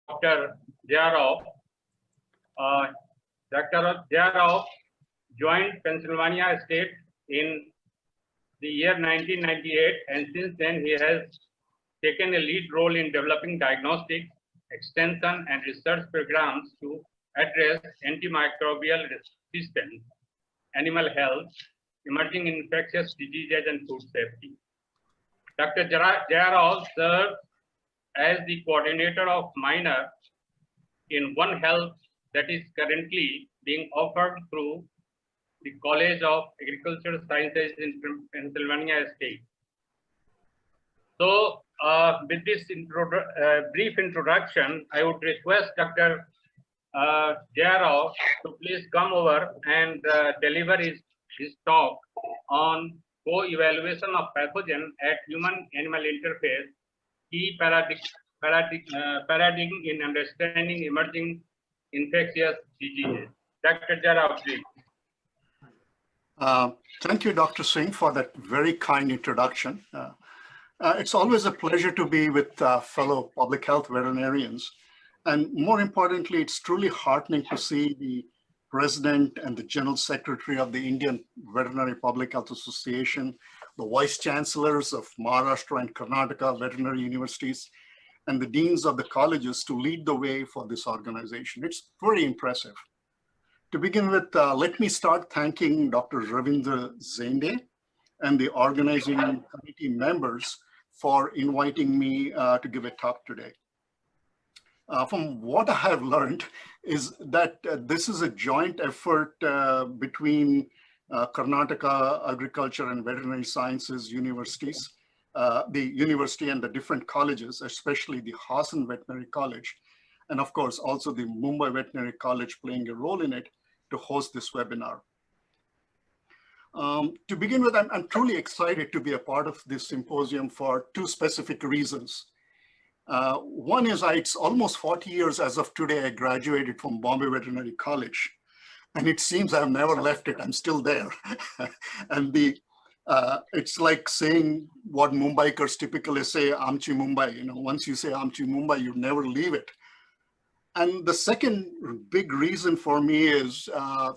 Dr. Jayarao. Dr. Jayarao joined Pennsylvania State in the year 1998, and since then he has taken a lead role in developing diagnostic, extension, and research programs to address antimicrobial resistance, animal health, emerging infectious diseases, and food safety. Dr. Jayarao serves as the coordinator of minor in One Health that is currently being offered through the College of Agricultural Sciences in Pennsylvania State. So with this brief introduction, I would request Dr. Jayarao to please come over and deliver his talk on co-evaluation of pathogen at human-animal interface, key paradigm in understanding emerging infectious diseases. Dr. Jayarao, please. Thank you, Dr. Singh, for that very kind introduction. It's always a pleasure to be with fellow public health veterinarians. And more importantly, it's truly heartening to see the President and the General Secretary of the Indian Veterinary Public Health Association, the Vice Chancellors of Maharashtra and Karnataka veterinary universities, and the deans of the colleges to lead the way for this organization. It's very impressive. To begin with, let me start thanking Dr. Ravindra Zende and the organizing committee members for inviting me to give a talk today. From what I have learned is that this is a joint effort between Karnataka Agriculture and Veterinary Sciences universities, the university and the different colleges, especially the Hassan Veterinary College, and of course also the Mumbai Veterinary College playing a role in it to host this webinar. To begin with, I'm truly excited to be a part of this symposium for two specific reasons. One is it's almost 40 years as of today I graduated from Bombay Veterinary College, and it seems I've never left it. I'm still there. And it's like saying what Mumbaikars typically say, Amchi Mumbai. You know, once you say Amchi Mumbai, you never leave it. And the second big reason for me is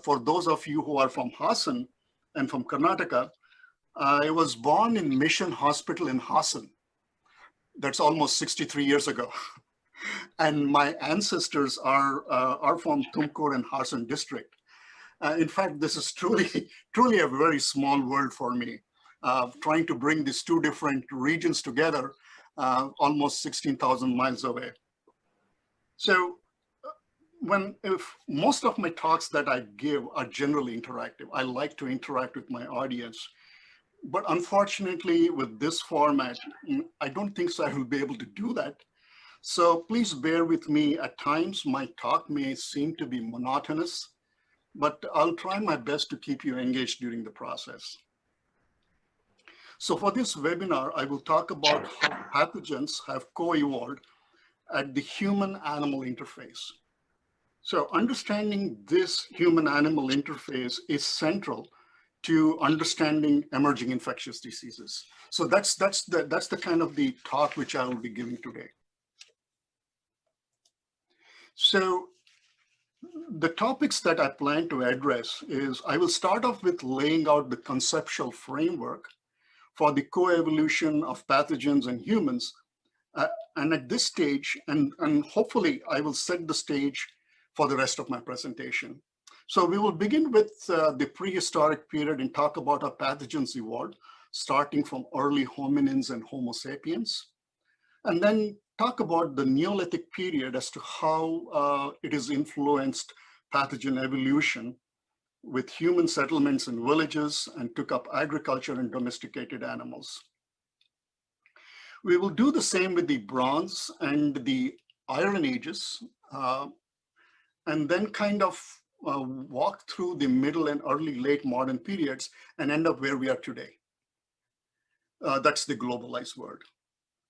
for those of you who are from Hassan and from Karnataka, I was born in Mission Hospital in Hassan. That's almost 63 years ago. And my ancestors are from Tumkur and Hassan district. In fact, this is truly a very small world for me, trying to bring these two different regions together, almost 16,000 miles away. So if most of my talks that I give are generally interactive, I like to interact with my audience. But unfortunately, with this format, I don't think so I will be able to do that. So please bear with me. At times, my talk may seem to be monotonous, but I'll try my best to keep you engaged during the process. So for this webinar, I will talk about how pathogens have co-evolved at the human-animal interface. So understanding this human-animal interface is central to understanding emerging infectious diseases. So that's the kind of the talk which I will be giving today. So the topics that I plan to address is, I will start off with laying out the conceptual framework for the co-evolution of pathogens and humans. And at this stage, and hopefully I will set the stage for the rest of my presentation. So we will begin with the prehistoric period and talk about how pathogens evolved, starting from early hominins and Homo sapiens. And then talk about the Neolithic period as to how it has influenced pathogen evolution with human settlements in villages and took up agriculture and domesticated animals. We will do the same with the Bronze and the Iron Ages, and then kind of walk through the middle and early late modern periods and end up where we are today. That's the globalized world.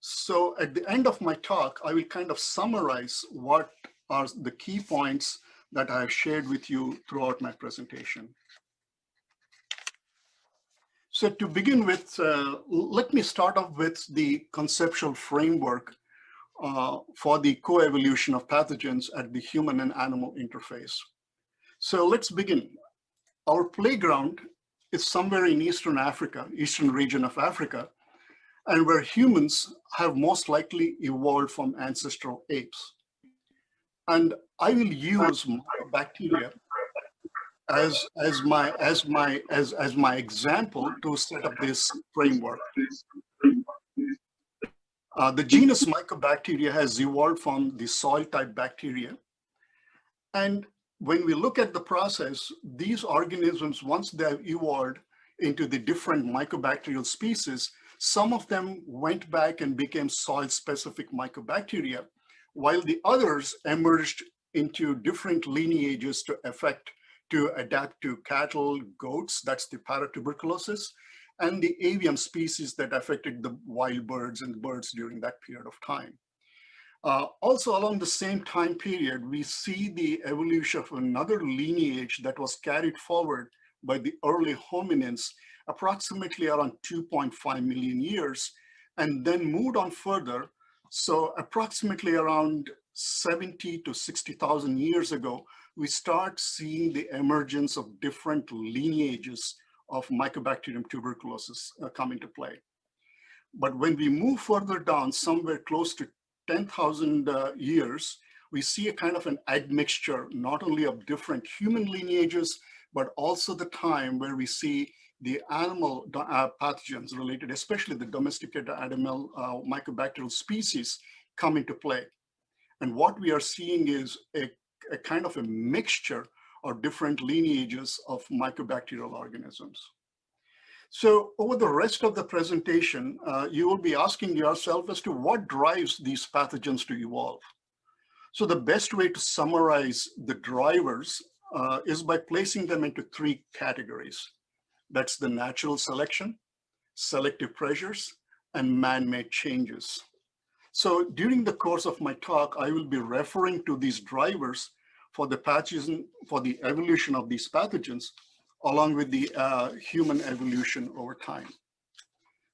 So at the end of my talk, I will kind of summarize what are the key points that I have shared with you throughout my presentation. So to begin with, let me start off with the conceptual framework for the coevolution of pathogens at the human and animal interface. So let's begin. Our playground is somewhere in Eastern Africa, Eastern region of Africa, and where humans have most likely evolved from ancestral apes. And I will use mycobacteria as my example to set up this framework. The genus Mycobacteria has evolved from the soil-type bacteria. And when we look at the process, these organisms, once they have evolved into the different mycobacterial species, some of them went back and became soil-specific mycobacteria, while the others emerged into different lineages to adapt to cattle, goats, that's the paratuberculosis, and the avian species that affected the wild birds and birds during that period of time. Also along the same time period, we see the evolution of another lineage that was carried forward by the early hominins approximately around 2.5 million years, and then moved on further. So approximately around 70 to 60,000 years ago, we start seeing the emergence of different lineages of Mycobacterium tuberculosis come into play. But when we move further down, somewhere close to 10,000 years, we see a kind of an admixture, not only of different human lineages, but also the time where we see the animal pathogens related, especially the domesticated animal mycobacterial species come into play. And what we are seeing is a kind of a mixture of different lineages of mycobacterial organisms. So over the rest of the presentation, you will be asking yourself as to what drives these pathogens to evolve. So the best way to summarize the drivers is by placing them into three categories. That's the natural selection, selective pressures, and man-made changes. So during the course of my talk, I will be referring to these drivers for the pathogen, for the evolution of these pathogens, along with the human evolution over time.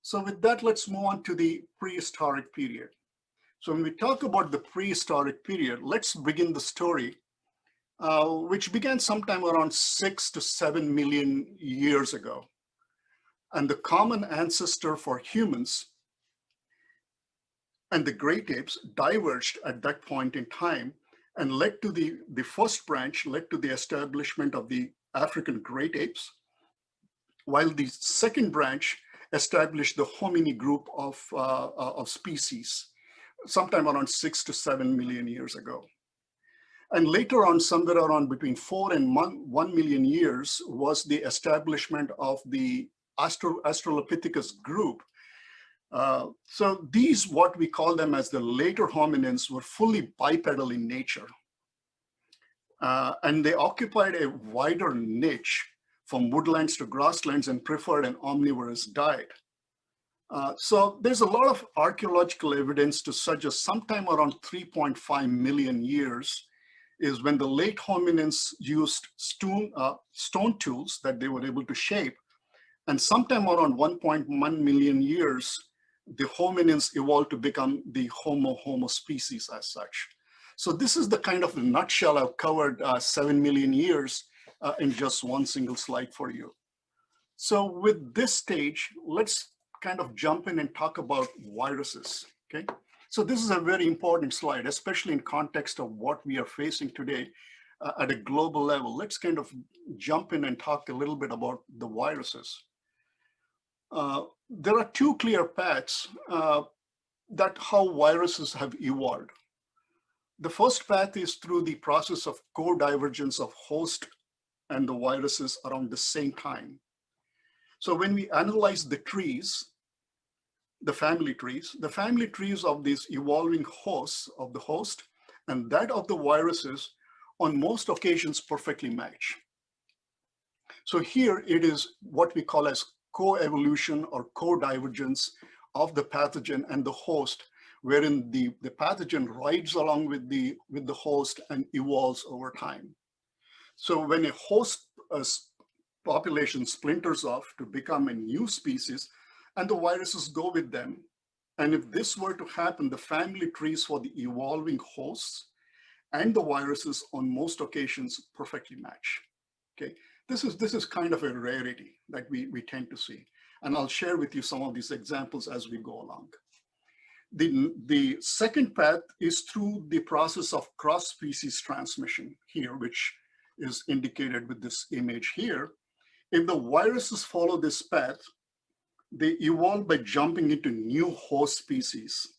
So with that, let's move on to the prehistoric period. So when we talk about the prehistoric period, let's begin the story, which began sometime around 6 to 7 million years ago. And the common ancestor for humans and the great apes diverged at that point in time and led to the first branch led to the establishment of the African great apes, while the second branch established the homini group of species sometime around 6 to 7 million years ago. And later on, somewhere around between 4 and 1 million years, was the establishment of the Australopithecus group. So these, what we call them as the later hominins, were fully bipedal in nature. And they occupied a wider niche from woodlands to grasslands and preferred an omnivorous diet. So there's a lot of archaeological evidence to suggest sometime around 3.5 million years is when the late hominins used stone tools that they were able to shape. And sometime around 1.1 million years, the hominins evolved to become the Homo species as such. So this is the kind of nutshell. I've covered 7 million years in just one single slide for you. So with this stage, let's kind of jump in and talk about viruses, okay? So this is a very important slide, especially in context of what we are facing today at a global level. Let's kind of jump in and talk a little bit about the viruses. There are two clear paths that how viruses have evolved. The first path is through the process of co-divergence of host and the viruses around the same time. So when we analyze the trees, the family trees of these evolving hosts of the host and that of the viruses on most occasions perfectly match. So here it is what we call as co-evolution or co-divergence of the pathogen and the host, wherein the pathogen rides along with the host and evolves over time. So when a host population splinters off to become a new species and the viruses go with them, And if this were to happen, the family trees for the evolving hosts and the viruses on most occasions perfectly match. Okay, this is kind of a rarity that we tend to see. And I'll share with you some of these examples as we go along. The second path is through the process of cross-species transmission here, which is indicated with this image here. If the viruses follow this path, they evolve by jumping into new host species,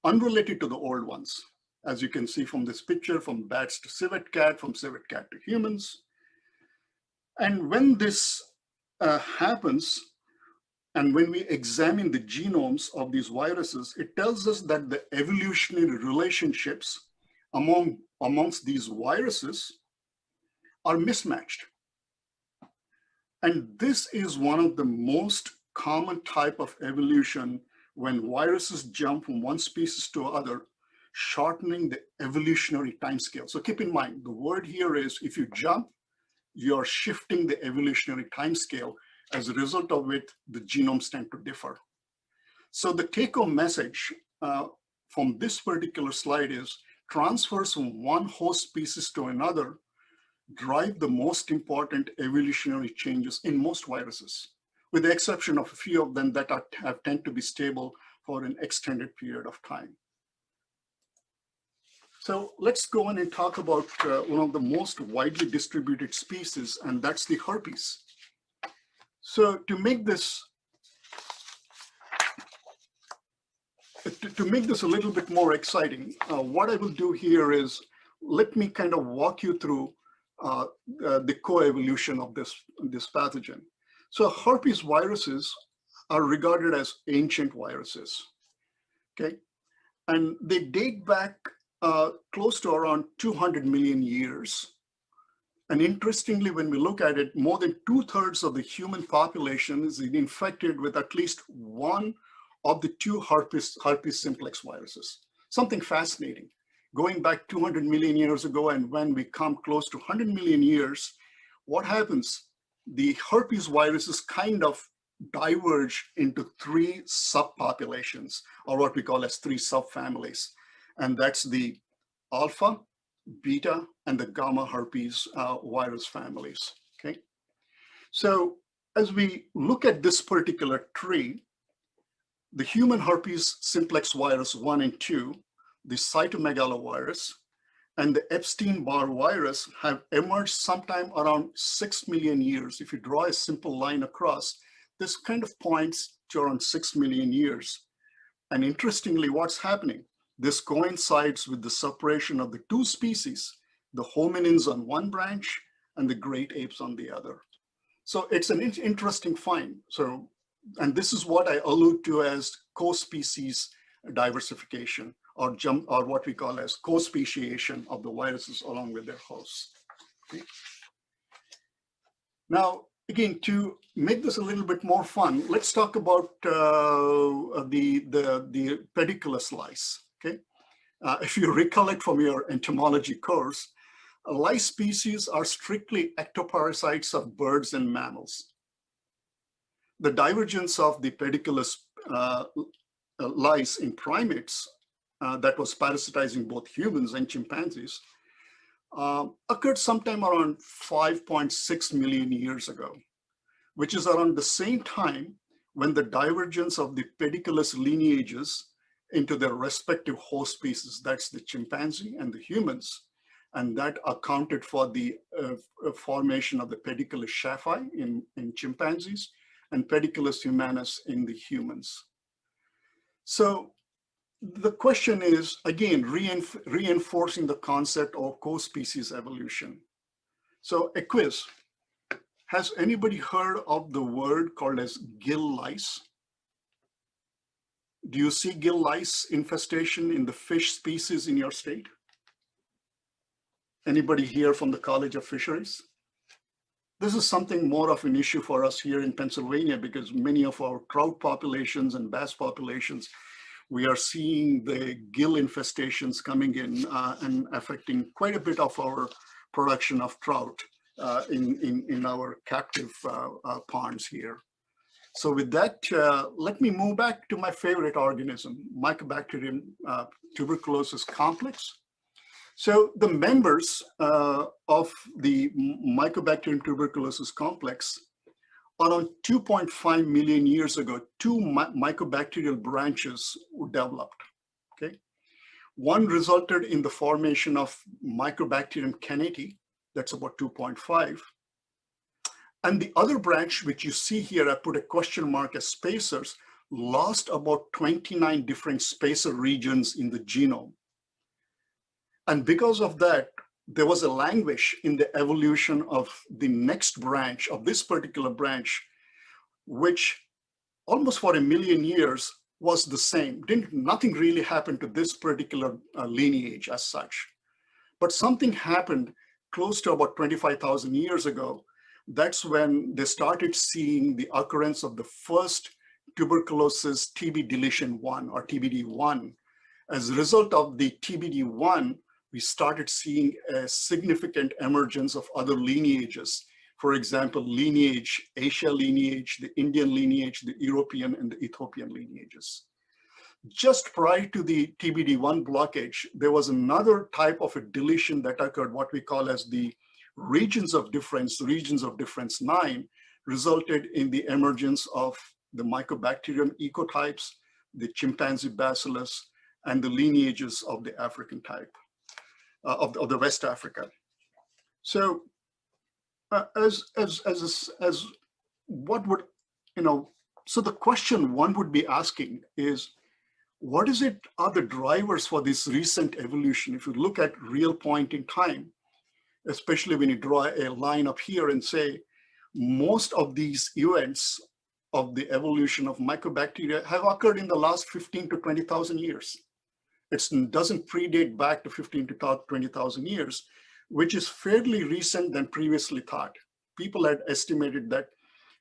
unrelated to the old ones. As you can see from this picture, from bats to civet cat, from civet cat to humans. And when this happens, and when we examine the genomes of these viruses, it tells us that the evolutionary relationships amongst these viruses are mismatched. And this is one of the most common type of evolution when viruses jump from one species to other, shortening the evolutionary timescale. So keep in mind, the word here is if you jump, you're shifting the evolutionary timescale, as a result of which the genomes tend to differ. So the take-home message from this particular slide is transfers from one host species to another drive the most important evolutionary changes in most viruses, with the exception of a few of them that tend to be stable for an extended period of time. So let's go on and talk about one of the most widely distributed species, and that's the herpes. So to make this a little bit more exciting, what I will do here is let me kind of walk you through the co-evolution of this pathogen. So herpes viruses are regarded as ancient viruses, okay? And they date back close to around 200 million years. And interestingly, when we look at it, more than 2/3 of the human population is infected with at least one of the two herpes simplex viruses. Something fascinating. Going back 200 million years ago, and when we come close to 100 million years, what happens? The herpes viruses kind of diverge into three subpopulations, or what we call as three subfamilies. And that's the alpha, beta, and the gamma herpes virus families, okay? So as we look at this particular tree, the human herpes simplex virus 1 and 2, the cytomegalovirus, and the Epstein-Barr virus have emerged sometime around 6 million years. If you draw a simple line across, this kind of points to around 6 million years. And interestingly, what's happening? This coincides with the separation of the two species, the hominins on one branch and the great apes on the other. So it's an interesting find. So, and this is what I allude to as co-species diversification, or what we call as co-speciation of the viruses along with their hosts. Okay. Now, again, to make this a little bit more fun, let's talk about the pediculous lice. Okay, if you recollect from your entomology course, lice species are strictly ectoparasites of birds and mammals. The divergence of the pediculous lice in primates that was parasitizing both humans and chimpanzees occurred sometime around 5.6 million years ago, which is around the same time when the divergence of the pediculous lineages into their respective host species, that's the chimpanzee and the humans, and that accounted for the formation of the pediculus schaffi in chimpanzees and pediculus humanus in the humans. So the question is, again, reinforcing the concept of co-species evolution. So a quiz. Has anybody heard of the word called as gill lice? Do you see gill lice infestation in the fish species in your state? Anybody here from the College of Fisheries? This is something more of an issue for us here in Pennsylvania because many of our trout populations and bass populations, we are seeing the gill infestations coming in and affecting quite a bit of our production of trout in our captive ponds here. So with that, let me move back to my favorite organism, Mycobacterium tuberculosis complex. So the members of the Mycobacterium tuberculosis complex, around 2.5 million years ago, two mycobacterial branches were developed, okay? One resulted in the formation of Mycobacterium cannati, that's about 2.5. And the other branch, which you see here, I put a question mark as spacers, lost about 29 different spacer regions in the genome. And because of that, there was a languish in the evolution of the next branch of this particular branch, which almost for 1 million years was the same. Nothing really happened to this particular lineage as such. But something happened close to about 25,000 years ago. That's when they started seeing the occurrence of the first tuberculosis TB deletion 1 or TBD1. As a result of the TBD1, we started seeing a significant emergence of other lineages. For example, lineage, Asia lineage, the Indian lineage, the European and the Ethiopian lineages. Just prior to the TBD1 blockage, there was another type of a deletion that occurred, what we call as the regions of difference 9, resulted in the emergence of the Mycobacterium ecotypes, the chimpanzee bacillus, and the lineages of the African type, of the West Africa. So what would, so the question one would be asking is, what are the drivers for this recent evolution? If you look at real point in time, especially when you draw a line up here and say, most of these events of the evolution of mycobacteria have occurred in the last 15 to 20,000 years. It doesn't predate back to 15 to 20,000 years, which is fairly recent than previously thought. People had estimated that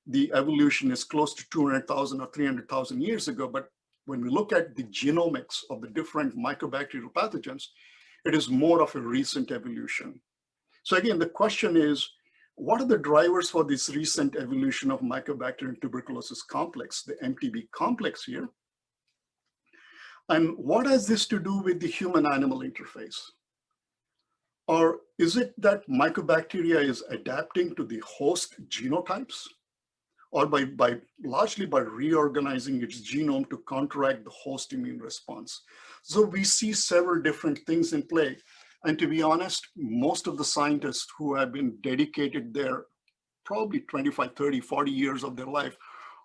the evolution is close to 200,000 or 300,000 years ago, but when we look at the genomics of the different mycobacterial pathogens, it is more of a recent evolution. So again, the question is, what are the drivers for this recent evolution of Mycobacterium tuberculosis complex, the MTB complex here? And what has this to do with the human-animal interface? Or is it that mycobacteria is adapting to the host genotypes? Or largely by reorganizing its genome to counteract the host immune response? So we see several different things in play. And to be honest, most of the scientists who have been dedicated their probably 25, 30, 40 years of their life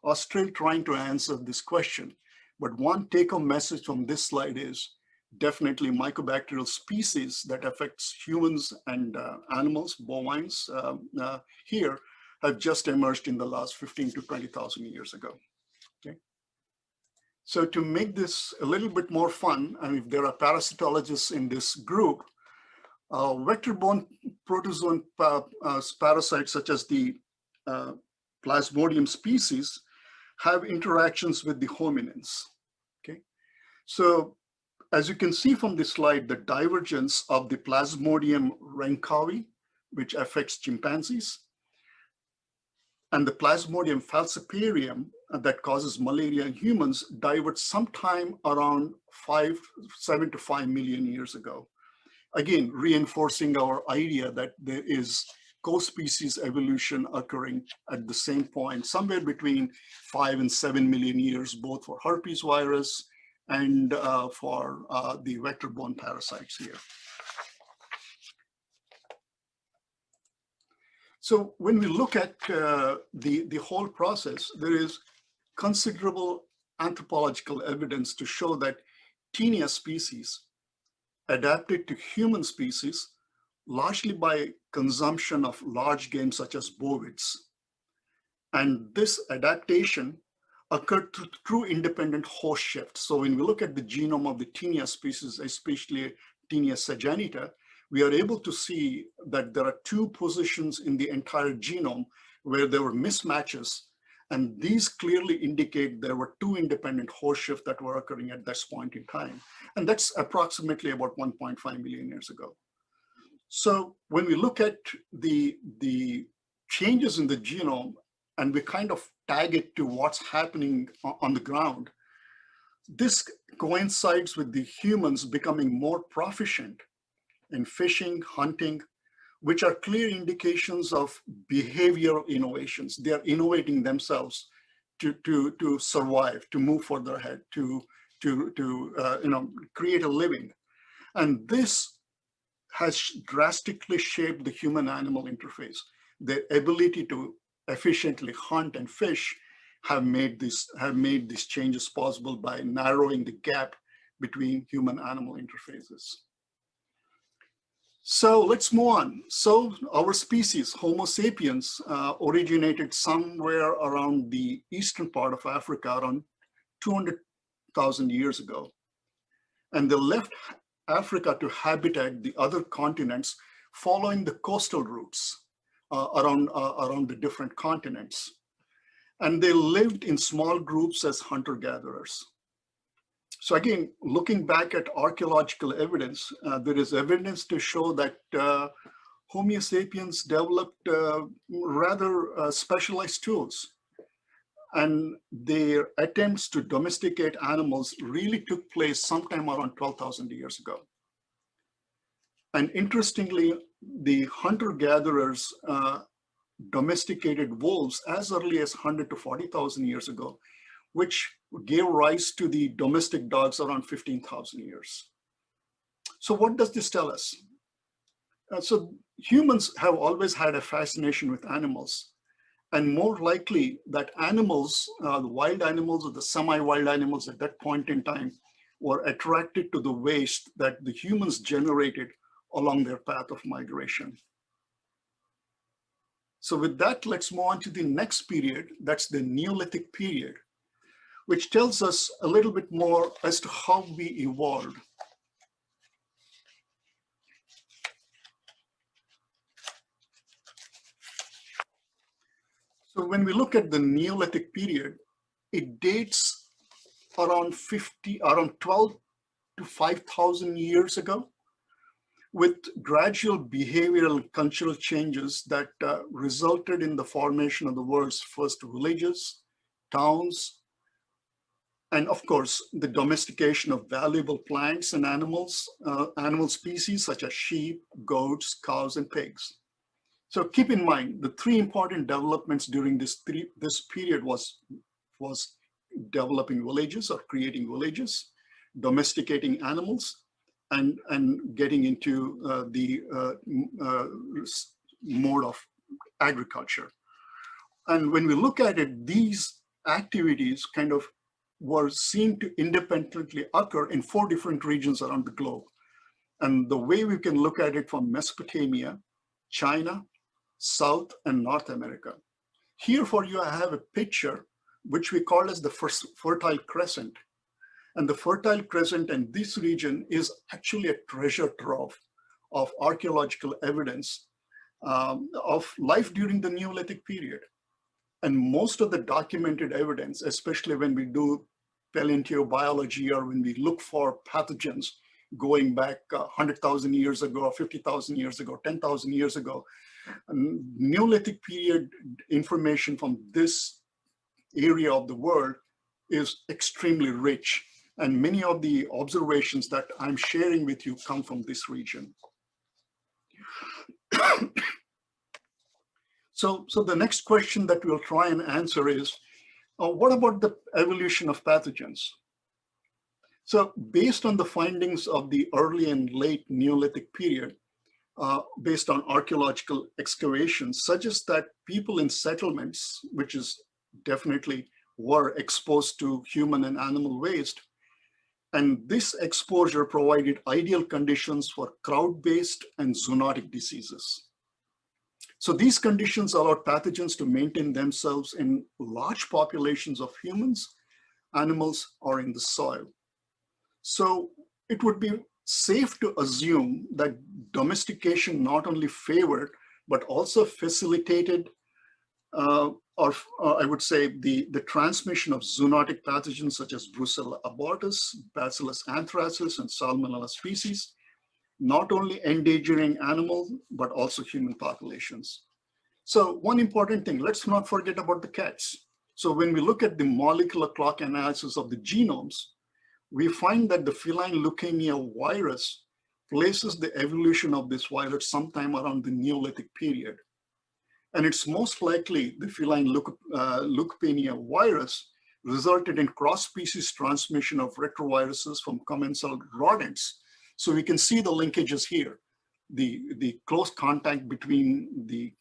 are still trying to answer this question. But one take-home message from this slide is definitely mycobacterial species that affects humans and animals, bovines here, have just emerged in the last 15 to 20,000 years ago. Okay. So to make this a little bit more fun, and if there are parasitologists in this group, vector-borne protozoan parasites such as the Plasmodium species have interactions with the hominins. Okay, so as you can see from this slide, the divergence of the Plasmodium rhenkawi, which affects chimpanzees, and the Plasmodium falciparum that causes malaria in humans diverged sometime around 7 to 5 million years ago. Again, reinforcing our idea that there is co-species evolution occurring at the same point, somewhere between 5 and 7 million years, both for herpes virus and for the vector-borne parasites here. So when we look at the whole process, there is considerable anthropological evidence to show that Taenia species adapted to human species largely by consumption of large game such as bovids. And this adaptation occurred through independent host shift. So when we look at the genome of the Taenia species, especially Taenia sagenita, we are able to see that there are 2 positions in the entire genome where there were mismatches. And these clearly indicate there were 2 independent host shifts that were occurring at this point in time. And that's approximately about 1.5 million years ago. So when we look at the changes in the genome, and we kind of tag it to what's happening on the ground, this coincides with the humans becoming more proficient in fishing, hunting, which are clear indications of behavioral innovations. They are innovating themselves to survive, to move further ahead, to create a living. And this has drastically shaped the human-animal interface. The ability to efficiently hunt and fish have made these changes possible by narrowing the gap between human-animal interfaces. So let's move on. So our species, Homo sapiens, originated somewhere around the eastern part of Africa around 200,000 years ago. And they left Africa to habitat the other continents following the coastal routes around the different continents. And they lived in small groups as hunter-gatherers. So again, looking back at archaeological evidence, there is evidence to show that Homo sapiens developed rather specialized tools. And their attempts to domesticate animals really took place sometime around 12,000 years ago. And interestingly, the hunter-gatherers domesticated wolves as early as 100 to 40,000 years ago, which gave rise to the domestic dogs around 15,000 years. So what does this tell us? So humans have always had a fascination with animals, and more likely that animals, the wild animals or the semi-wild animals at that point in time, were attracted to the waste that the humans generated along their path of migration. So with that, let's move on to the next period, that's the Neolithic period, which tells us a little bit more as to how we evolved. So when we look at the Neolithic period, it dates around 12 to 5,000 years ago, with gradual behavioral and cultural changes that resulted in the formation of the world's first villages, towns, and of course, the domestication of valuable plants and animals, animal species such as sheep, goats, cows, and pigs. So keep in mind, the three important developments during this period was developing villages or creating villages, domesticating animals, and getting into the mode of agriculture. And when we look at it, these activities kind of were seen to independently occur in 4 different regions around the globe. And the way we can look at it from Mesopotamia, China, South and North America. Here for you, I have a picture which we call as the Fertile Crescent. And the Fertile Crescent in this region is actually a treasure trove of archaeological evidence of life during the Neolithic period. And most of the documented evidence, especially when we do paleontology or when we look for pathogens going back 100,000 years ago, 50,000 years ago, 10,000 years ago, Neolithic period information from this area of the world is extremely rich. And many of the observations that I'm sharing with you come from this region. So the next question that we'll try and answer is, what about the evolution of pathogens? So based on the findings of the early and late Neolithic period, based on archaeological excavations, suggests that people in settlements, which is definitely were exposed to human and animal waste, and this exposure provided ideal conditions for crowd-based and zoonotic diseases. So these conditions allowed pathogens to maintain themselves in large populations of humans, animals, or in the soil. So it would be safe to assume that domestication not only favored, but also facilitated, or I would say the transmission of zoonotic pathogens such as Brucella abortus, Bacillus anthracis, and Salmonella species, not only endangering animal, but also human populations. So one important thing, let's not forget about the cats. So when we look at the molecular clock analysis of the genomes, we find that the feline leukemia virus places the evolution of this virus sometime around the Neolithic period. And it's most likely the feline leukemia virus resulted in cross-species transmission of retroviruses from commensal rodents. So we can see the linkages here. The close contact between the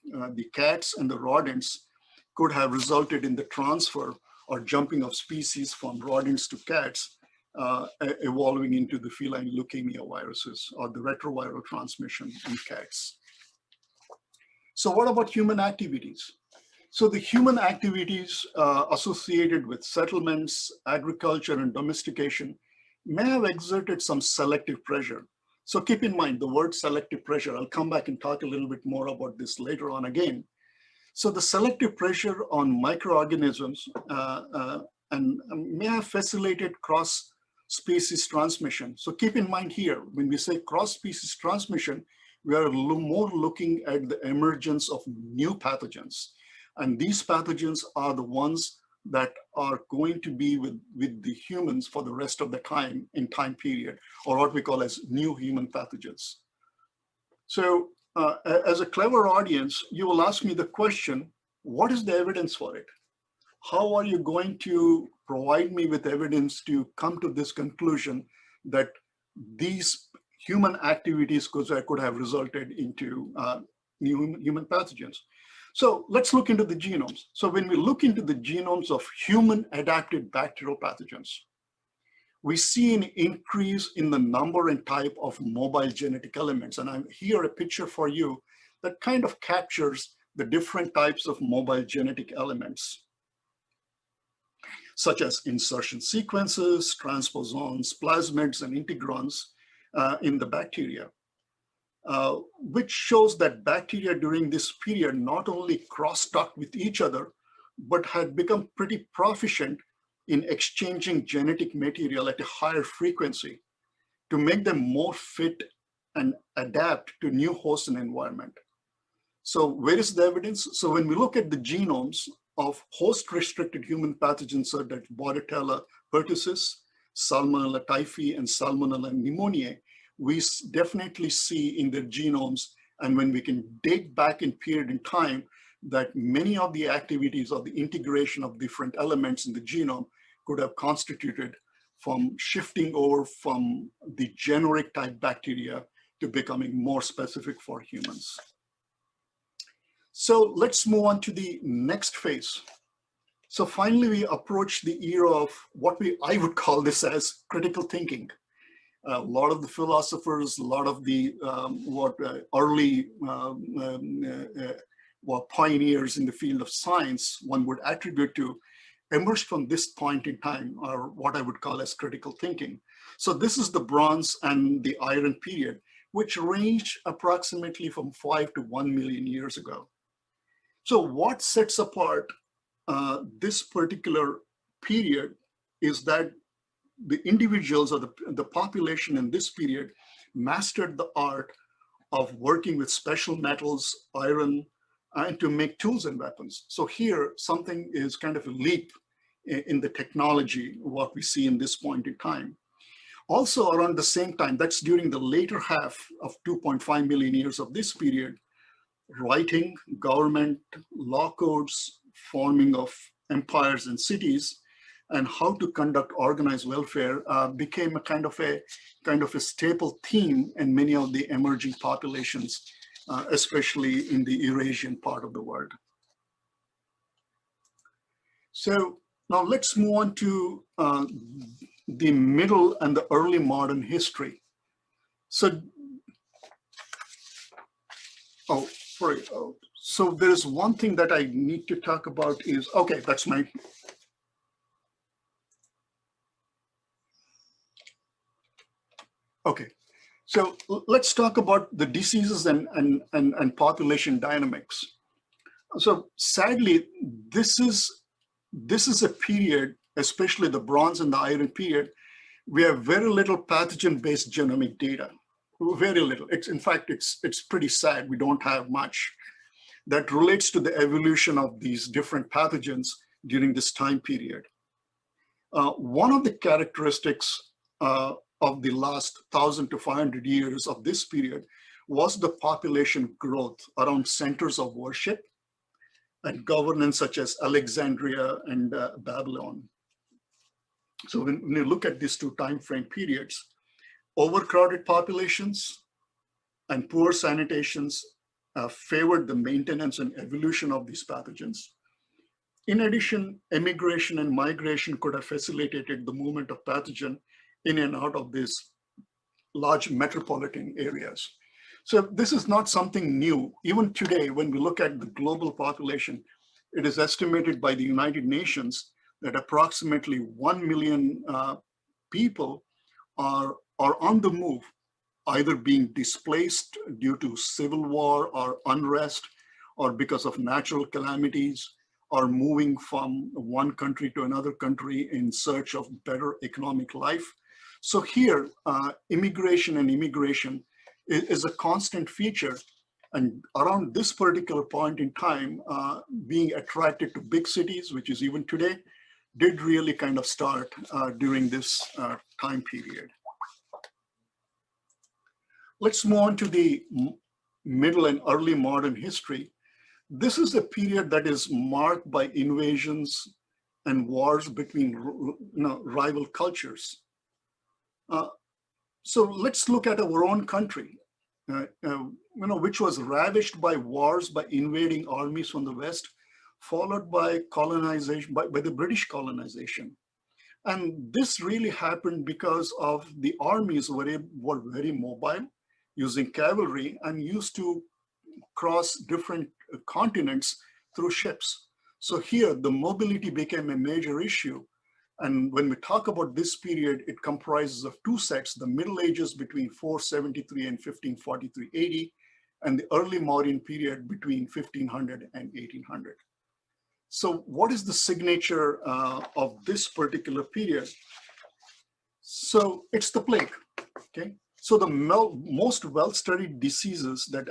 cats and the rodents could have resulted in the transfer or jumping of species from rodents to cats, evolving into the feline leukemia viruses or the retroviral transmission in cats. So what about human activities? So the human activities associated with settlements, agriculture, and domestication may have exerted some selective pressure. So keep in mind the word selective pressure. I'll come back and talk a little bit more about this later on again. So the selective pressure on microorganisms and may have facilitated cross-species transmission. So keep in mind here, when we say cross-species transmission, we are more looking at the emergence of new pathogens. And these pathogens are the ones that are going to be with the humans for the rest of the time period, or what we call as new human pathogens. So as a clever audience, you will ask me the question, what is the evidence for it? How are you going to provide me with evidence to come to this conclusion that these human activities could have resulted into new human pathogens? So let's look into the genomes. So when we look into the genomes of human adapted bacterial pathogens, we see an increase in the number and type of mobile genetic elements. And I'm here a picture for you that kind of captures the different types of mobile genetic elements, such as insertion sequences, transposons, plasmids, and integrons in the bacteria, which shows that bacteria during this period not only crosstalked with each other, but had become pretty proficient in exchanging genetic material at a higher frequency to make them more fit and adapt to new hosts and environment. So where is the evidence? So when we look at the genomes of host-restricted human pathogens such as Bordetella pertussis, Salmonella typhi, and Salmonella pneumoniae, we definitely see in their genomes, and when we can date back in period in time, that many of the activities of the integration of different elements in the genome could have constituted from shifting over from the generic type bacteria to becoming more specific for humans. So let's move on to the next phase. So finally, we approach the era of what I would call this as critical thinking. A lot of the philosophers, a lot of the early pioneers in the field of science, one would attribute to, emerged from this point in time, or what I would call as critical thinking. So this is the Bronze and the Iron period, which ranged approximately from 5 to 1 million years ago. So what sets apart this particular period is that the individuals or the population in this period mastered the art of working with special metals, iron, and to make tools and weapons. So here, something is kind of a leap in the technology, what we see in this point in time. Also around the same time, that's during the later half of 2.5 million years of this period, writing, government, law codes, forming of empires and cities, and how to conduct organized welfare became a kind of a staple theme in many of the emerging populations, especially in the Eurasian part of the world. So now let's move on to the middle and the early modern history. So, so there's one thing that I need to talk about is, okay, that's my, okay. So let's talk about the diseases and population dynamics. So sadly, this is a period, especially the Bronze and the Iron period, we have very little pathogen-based genomic data, very little. In fact, it's pretty sad, we don't have much. that relates to the evolution of these different pathogens during this time period. One of the characteristics of the last 1,000 to 500 years of this period was the population growth around centers of worship and governance such as Alexandria and Babylon. So when you look at these two time frame periods, overcrowded populations and poor sanitations favored the maintenance and evolution of these pathogens. In addition, immigration and migration could have facilitated the movement of pathogen in and out of these large metropolitan areas. So this is not something new. Even today, when we look at the global population, it is estimated by the United Nations that approximately 1 million people are on the move, either being displaced due to civil war or unrest, or because of natural calamities, or moving from one country to another country in search of better economic life. So here, immigration and immigration is a constant feature. And around this particular point in time, being attracted to big cities, which is even today, did really kind of start during this time period. Let's move on to the middle and early modern history. This is a period that is marked by invasions and wars between rival cultures. So let's look at our own country, which was ravished by wars, by invading armies from the West, followed by colonization, by the British colonization. And this really happened because of the armies were very mobile, using cavalry, and used to cross different continents through ships. So here, the mobility became a major issue. And when we talk about this period, it comprises of two sets: the Middle Ages between 473 and 1543 AD, and the early modern period between 1500 and 1800. So what is the signature of this particular period? So it's the plague, okay? So the most well-studied diseases that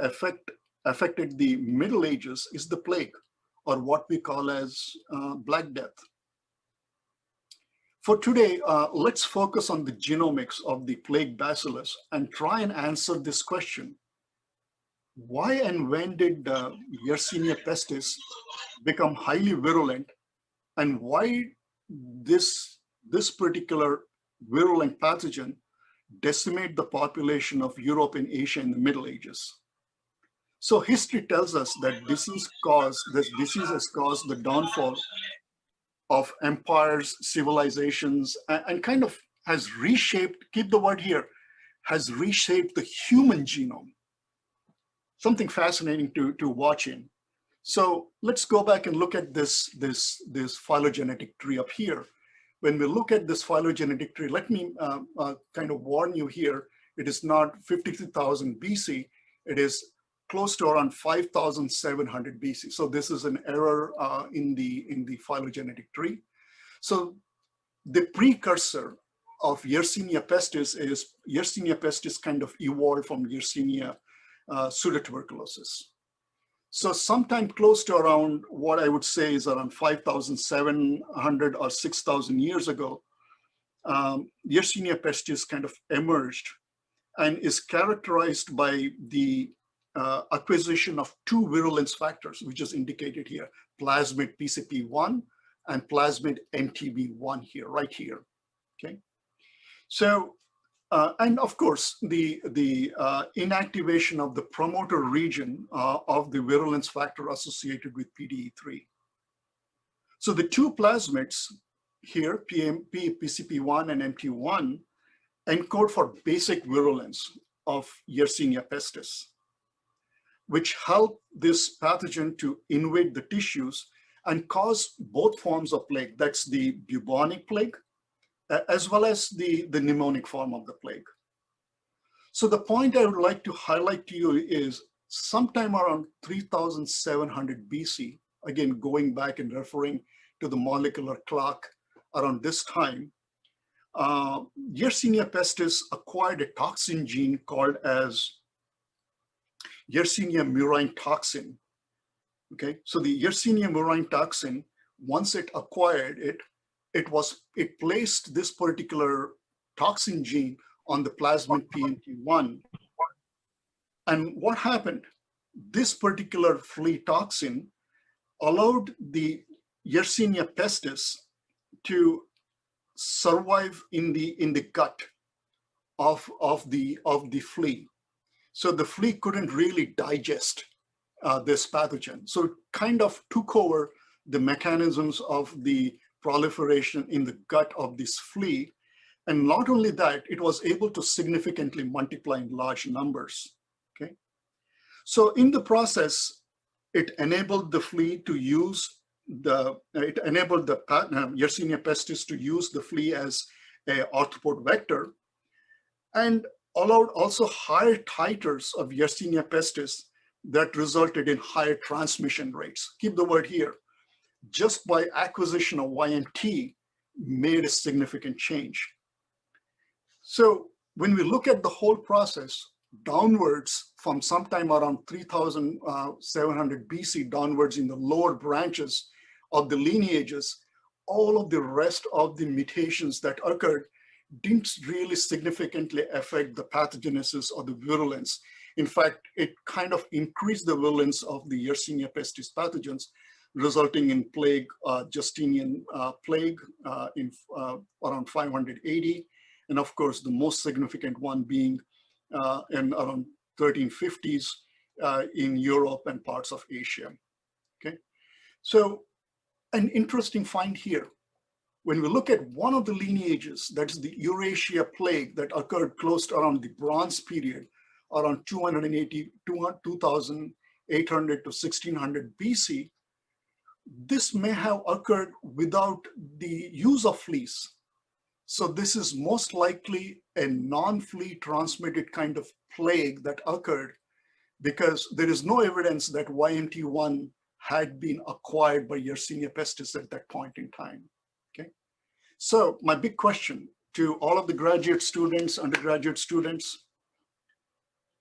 affected the Middle Ages is the plague, or what we call as Black Death. For today, let's focus on the genomics of the plague bacillus and try and answer this question. Why and when did Yersinia pestis become highly virulent, and why this particular virulent pathogen decimate the population of Europe and Asia in the Middle Ages? So history tells us that this disease has caused the downfall of empires, civilizations, and kind of has reshaped, keep the word here, has reshaped the human genome. Something fascinating to watch in. So let's go back and look at this phylogenetic tree up here. When we look at this phylogenetic tree, let me kind of warn you here, it is not 53,000 BC, it is close to around 5,700 BC. So this is an error in the phylogenetic tree. So the precursor of Yersinia pestis is Yersinia pestis kind of evolved from Yersinia pseudotuberculosis. So sometime close to around what I would say is around 5,700 or 6,000 years ago, Yersinia pestis kind of emerged and is characterized by the acquisition of two virulence factors, which is indicated here, plasmid PCP1 and plasmid MTB1 here, right here, okay? So, and of course, the inactivation of the promoter region of the virulence factor associated with PDE3. So the two plasmids here, PCP1 and MT1, encode for basic virulence of Yersinia pestis, which help this pathogen to invade the tissues and cause both forms of plague. That's the bubonic plague, as well as the pneumonic form of the plague. So the point I would like to highlight to you is sometime around 3,700 BC, again, going back and referring to the molecular clock around this time, Yersinia pestis acquired a toxin gene called as Yersinia murine toxin, Okay, so the Yersinia murine toxin, once it acquired it, it placed this particular toxin gene on the plasmid PNT1. And what happened? This particular flea toxin allowed the Yersinia pestis to survive in the gut of the flea. So the flea couldn't really digest this pathogen. So it kind of took over the mechanisms of the proliferation in the gut of this flea. And not only that, it was able to significantly multiply in large numbers. Okay. So in the process, it enabled the flea to use it enabled the Yersinia pestis to use the flea as a arthropod vector, and allowed also higher titers of Yersinia pestis that resulted in higher transmission rates. Keep the word here. Just by acquisition of YMT made a significant change. So when we look at the whole process downwards from sometime around 3700 BC downwards in the lower branches of the lineages, all of the rest of the mutations that occurred didn't really significantly affect the pathogenesis or the virulence. In fact, it kind of increased the virulence of the Yersinia pestis pathogens, resulting in plague, Justinian plague in around 580. And of course, the most significant one being in around 1350s in Europe and parts of Asia. Okay, so an interesting find here. When we look at one of the lineages, that is the Eurasia Plague that occurred close to around the Bronze period, around 2800 to 1600 BC, this may have occurred without the use of fleas. So this is most likely a non-flea transmitted kind of plague that occurred, because there is no evidence that YMT1 had been acquired by Yersinia pestis at that point in time. Okay, so my big question to all of the graduate students, undergraduate students,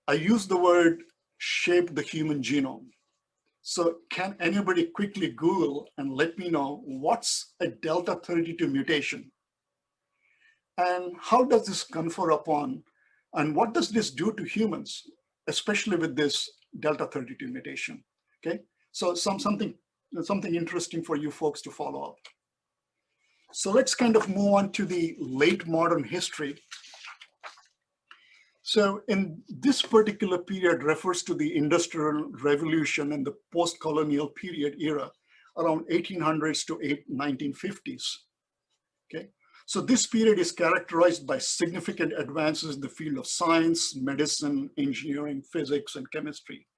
I use the word shape the human genome. So can anybody quickly Google and let me know what's a Delta 32 mutation? And how does this confer upon, and what does this do to humans, especially with this Delta 32 mutation? Okay, so something interesting for you folks to follow up. So let's kind of move on to the late modern history. So in this particular period refers to the Industrial Revolution and the post-colonial period era, around 1800s to 1950s. Okay, so this period is characterized by significant advances in the field of science, medicine, engineering, physics, and chemistry.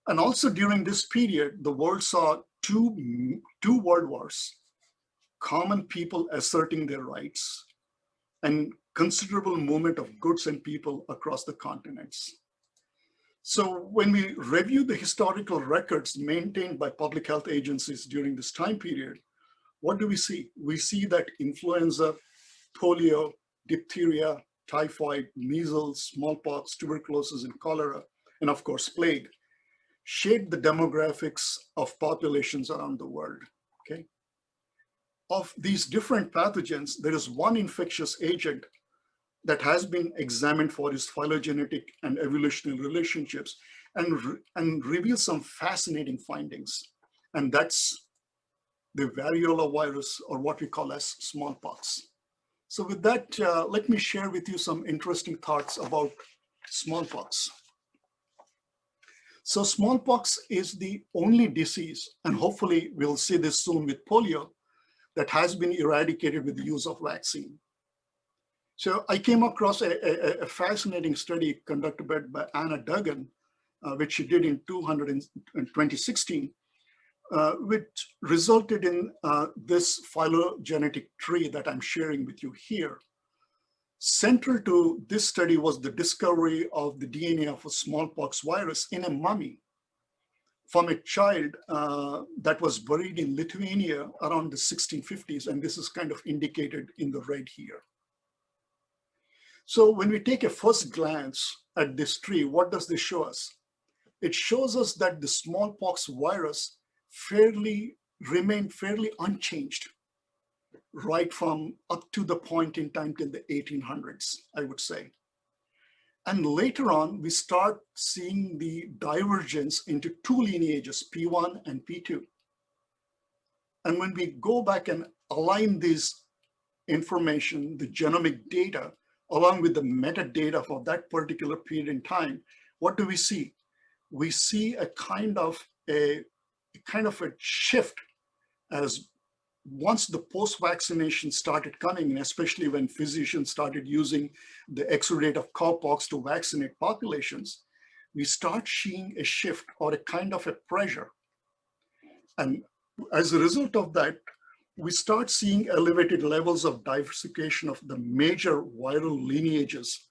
And also during this period, the world saw two world wars, common people asserting their rights, and considerable movement of goods and people across the continents. So when we review the historical records maintained by public health agencies during this time period, what do we see? We see that influenza, polio, diphtheria, typhoid, measles, smallpox, tuberculosis, and cholera, and of course plague, shaped the demographics of populations around the world. Okay. Of these different pathogens, there is one infectious agent that has been examined for its phylogenetic and evolutionary relationships and reveals some fascinating findings. And that's the variola virus, or what we call as smallpox. So with that, let me share with you some interesting thoughts about smallpox. So smallpox is the only disease, and hopefully we'll see this soon with polio, that has been eradicated with the use of vaccine. So I came across a fascinating study conducted by Anna Duggan, which she did in 2016, which resulted in this phylogenetic tree that I'm sharing with you here. Central to this study was the discovery of the DNA of a smallpox virus in a mummy from a child that was buried in Lithuania around the 1650s, and this is kind of indicated in the red here. So when we take a first glance at this tree, what does this show us? it shows us that the smallpox virus remained fairly unchanged right from up to the point in time till the 1800s, I would say. And later on, we start seeing the divergence into two lineages, P1 and P2. And when we go back and align this information, the genomic data, along with the metadata for that particular period in time, what do we see? We see a kind of a shift as once the post-vaccination started coming in, especially when physicians started using the exudate of cowpox to vaccinate populations, we start seeing a shift or a kind of a pressure. And as a result of that, we start seeing elevated levels of diversification of the major viral lineages,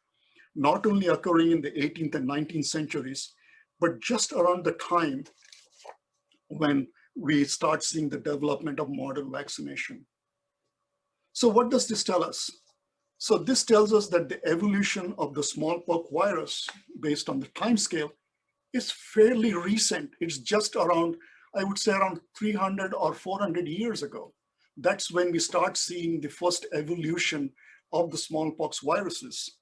not only occurring in the 18th and 19th centuries, but just around the time when we start seeing the development of modern vaccination. So what does this tell us? So this tells us that the evolution of the smallpox virus, based on the time scale, is fairly recent. It's just around, I would say around 300 or 400 years ago. That's when we start seeing the first evolution of the smallpox viruses.